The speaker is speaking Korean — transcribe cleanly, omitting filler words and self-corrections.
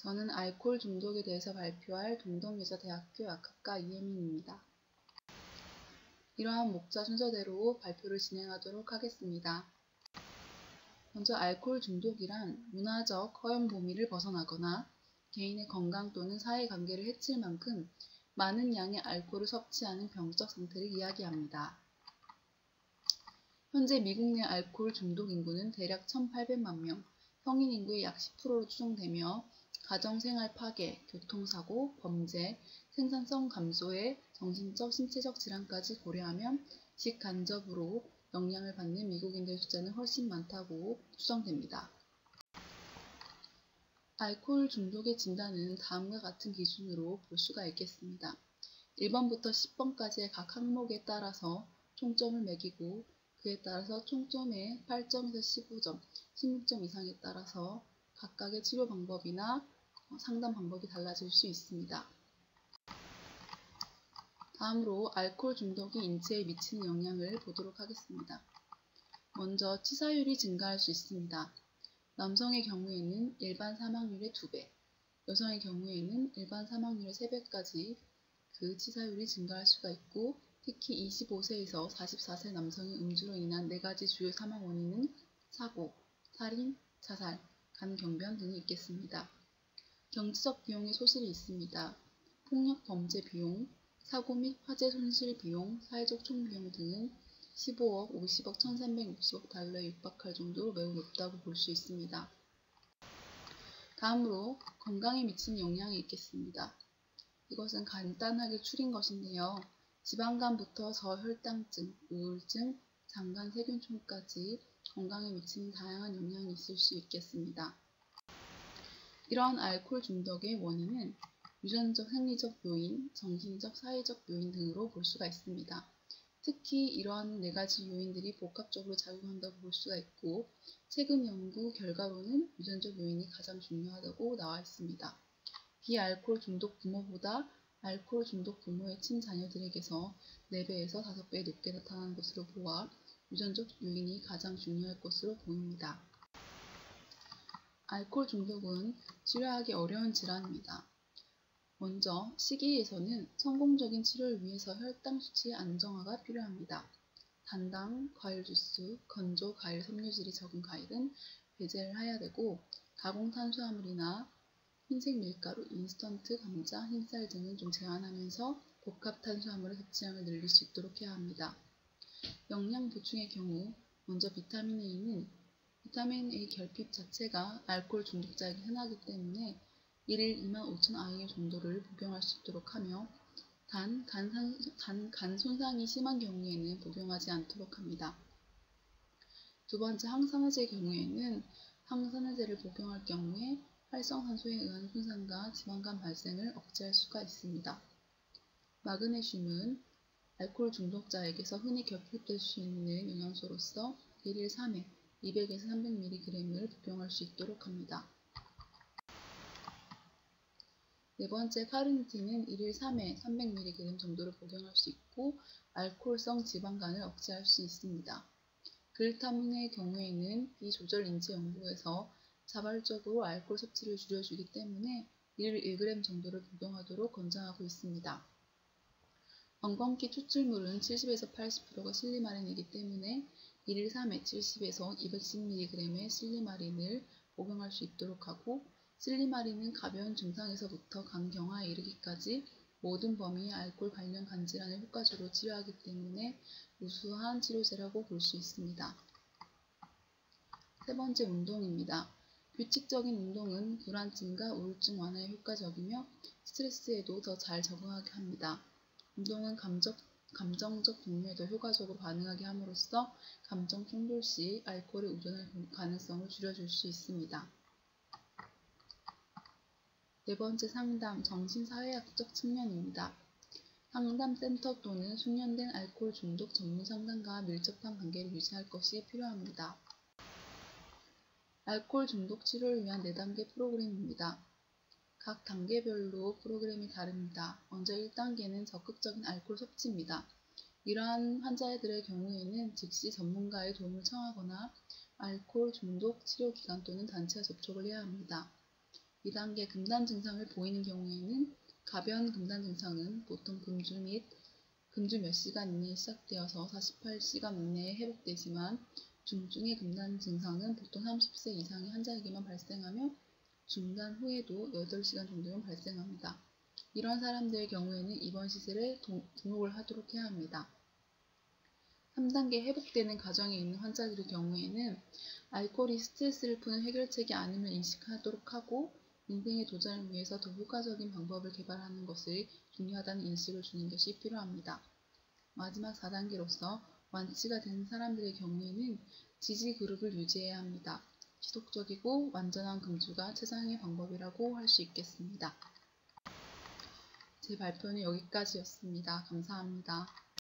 저는 알코올 중독에 대해서 발표할 동덕여자대학교 약학과 이혜민입니다. 이러한 목차 순서대로 발표를 진행하도록 하겠습니다. 먼저 알코올 중독이란 문화적 허용 범위를 벗어나거나 개인의 건강 또는 사회관계를 해칠 만큼 많은 양의 알코올을 섭취하는 병적 상태를 이야기합니다. 현재 미국 내 알코올 중독 인구는 대략 1,800만 명, 성인 인구의 약 10%로 추정되며 가정생활 파괴, 교통사고, 범죄, 생산성 감소에 정신적, 신체적 질환까지 고려하면 직간접으로 영향을 받는 미국인들 숫자는 훨씬 많다고 추정됩니다. 알코올 중독의 진단은 다음과 같은 기준으로 볼 수가 있겠습니다. 1번부터 10번까지의 각 항목에 따라서 총점을 매기고 그에 따라서 총점의 8점에서 15점, 16점 이상에 따라서 각각의 치료 방법이나 상담 방법이 달라질 수 있습니다. 다음으로 알코올 중독이 인체에 미치는 영향을 보도록 하겠습니다. 먼저 치사율이 증가할 수 있습니다. 남성의 경우에는 일반 사망률의 2배, 여성의 경우에는 일반 사망률의 3배까지 그 치사율이 증가할 수가 있고 특히 25세에서 44세 남성의 음주로 인한 4가지 주요 사망 원인은 사고, 살인, 자살, 간경변 등이 있겠습니다. 경제적 비용의 소실이 있습니다. 폭력 범죄 비용, 사고 및 화재 손실 비용, 사회적 총비용 등은 15억, 50억, 1360억 달러에 육박할 정도로 매우 높다고 볼 수 있습니다. 다음으로 건강에 미치는 영향이 있겠습니다. 이것은 간단하게 추린 것인데요. 지방간부터 저혈당증, 우울증, 장간 세균총까지 건강에 미치는 다양한 영향이 있을 수 있겠습니다. 이러한 알코올 중독의 원인은 유전적, 생리적 요인, 정신적, 사회적 요인 등으로 볼 수가 있습니다. 특히 이러한 4가지 요인들이 복합적으로 작용한다고 볼 수가 있고 최근 연구 결과로는 유전적 요인이 가장 중요하다고 나와 있습니다. 비알코올 중독 부모보다 알코올 중독 부모의 친자녀들에게서 4배에서 5배 높게 나타나는 것으로 보아 유전적 요인이 가장 중요할 것으로 보입니다. 알코올 중독은 치료하기 어려운 질환입니다. 먼저 시기에서는 성공적인 치료를 위해서 혈당 수치의 안정화가 필요합니다. 단당, 과일 주스, 건조 과일 섬유질이 적은 과일은 배제를 해야 되고 가공 탄수화물이나 흰색 밀가루, 인스턴트 감자, 흰쌀 등은 좀 제한하면서 복합 탄수화물의 섭취량을 늘릴 수 있도록 해야 합니다. 영양 보충의 경우 먼저 비타민 A는 비타민 A 결핍 자체가 알코올 중독자에게 흔하기 때문에 1일 25,000 IU 정도를 복용할 수 있도록 하며 단, 간 손상이 심한 경우에는 복용하지 않도록 합니다. 두 번째, 항산화제의 경우에는 항산화제를 복용할 경우에 활성산소에 의한 손상과 지방간 발생을 억제할 수가 있습니다. 마그네슘은 알코올 중독자에게서 흔히 결핍될 수 있는 영양소로서 1일 3회 200에서 300mg을 복용할 수 있도록 합니다. 네 번째, 카르니틴은 1일 3회 300mg 정도를 복용할 수 있고 알코올성 지방간을 억제할 수 있습니다. 글루타민의 경우에는 이 조절 인체 연구에서 자발적으로 알코올 섭취를 줄여주기 때문에 1일 1g 정도를 복용하도록 권장하고 있습니다. 엉겅퀴 추출물은 70에서 80%가 실리마린이기 때문에 1일 3회 70에서 210mg의 실리마린을 복용할 수 있도록 하고 실리마린은 가벼운 증상에서부터 간경화에 이르기까지 모든 범위의 알코올 관련 간질환을 효과적으로 치료하기 때문에 우수한 치료제라고 볼 수 있습니다. 세 번째, 운동입니다. 규칙적인 운동은 불안증과 우울증 완화에 효과적이며 스트레스에도 더 잘 적응하게 합니다. 운동은 감정적 동요에 더 효과적으로 반응하게 함으로써 감정 충돌 시 알코올에 의존할 가능성을 줄여줄 수 있습니다. 네 번째, 상담, 정신사회학적 측면입니다. 상담센터 또는 숙련된 알코올 중독 전문 상담가와 밀접한 관계를 유지할 것이 필요합니다. 알코올 중독 치료를 위한 4단계 프로그램입니다. 각 단계별로 프로그램이 다릅니다. 먼저 1단계는 적극적인 알코올 섭취입니다. 이러한 환자들의 경우에는 즉시 전문가의 도움을 청하거나 알코올 중독 치료 기관 또는 단체와 접촉을 해야 합니다. 2단계 금단 증상을 보이는 경우에는 가벼운 금단 증상은 보통 금주 몇 시간 이내에 시작되어서 48시간 이내에 회복되지만 중증의 금단 증상은 보통 30세 이상의 환자에게만 발생하며 중단 후에도 8시간 정도면 발생합니다. 이런 사람들의 경우에는 입원 시설에 등록을 하도록 해야 합니다. 3단계 회복되는 과정에 있는 환자들의 경우에는 알코올이 스트레스를 푸는 해결책이 아님을 인식하도록 하고 인생의 도전을 위해서 더 효과적인 방법을 개발하는 것이 중요하다는 인식을 주는 것이 필요합니다. 마지막 4단계로서 완치가 된 사람들의 경우에는 지지 그룹을 유지해야 합니다. 지속적이고 완전한 금주가 최상의 방법이라고 할 수 있겠습니다. 제 발표는 여기까지였습니다. 감사합니다.